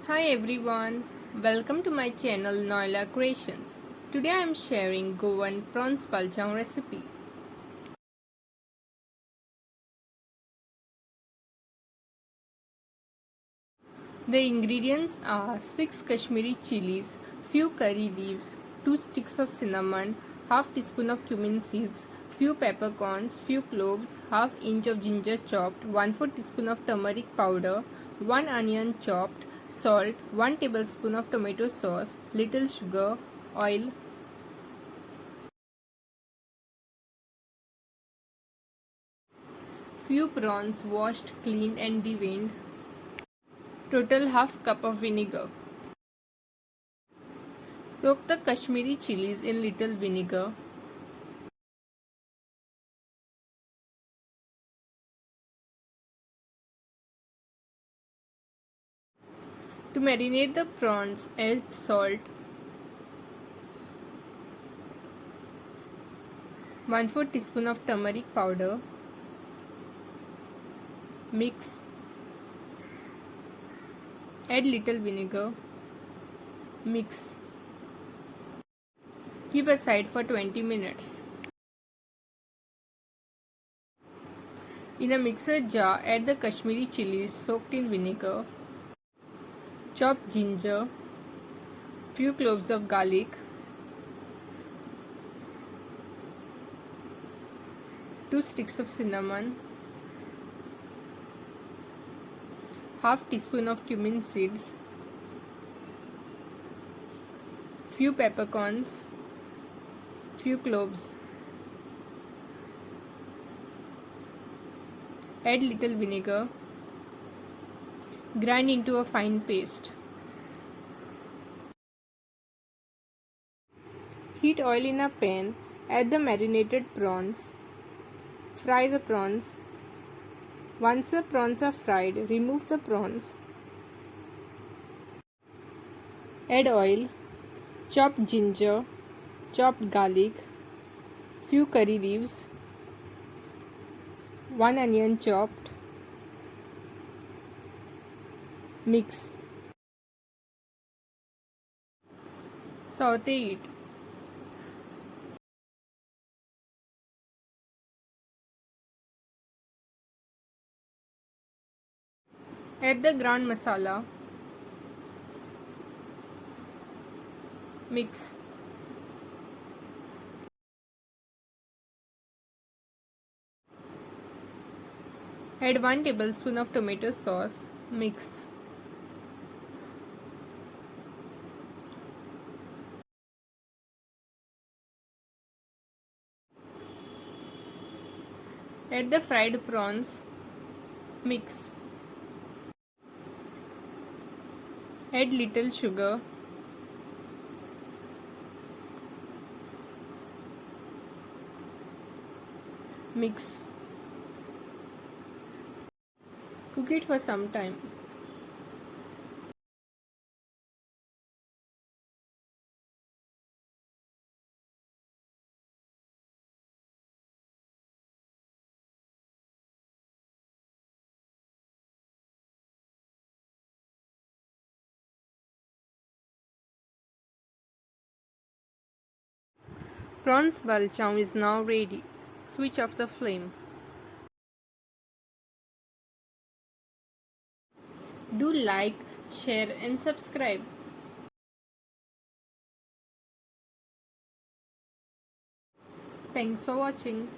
Hi everyone, welcome to my channel Noila Creations. Today I am sharing Goan Prawns Balchao recipe. The ingredients are 6 Kashmiri chilies, few curry leaves, 2 sticks of cinnamon, half teaspoon of cumin seeds, few peppercorns, few cloves, half inch of ginger chopped, 1/4 teaspoon of turmeric powder, 1 onion chopped, salt, 1 tablespoon of tomato sauce, little sugar, oil. Few prawns washed, cleaned and deveined. Total half cup of vinegar. Soak the Kashmiri chilies in little vinegar. To marinate the prawns, add salt, 1/4 teaspoon of turmeric powder. Mix. Add little vinegar. Mix. Keep aside for 20 minutes. In a mixer jar, add the Kashmiri chilies soaked in vinegar, chopped ginger, few cloves of garlic, 2 sticks of cinnamon, half teaspoon of cumin seeds, few peppercorns, few cloves. Add little vinegar. Grind into a fine paste. Heat oil in a pan. Add the marinated prawns. Fry the prawns. Once the prawns are fried, remove the prawns. Add oil, chopped ginger, chopped garlic, few curry leaves, 1 onion chopped. Mix. Saute it. Add the ground masala. Mix. Add 1 tablespoon of tomato sauce. Mix. Add the fried prawns. Mix. Add little sugar. Mix. Cook it for some time. Prawns Balchao is now ready. Switch off the flame. Do like, share and subscribe. Thanks for watching.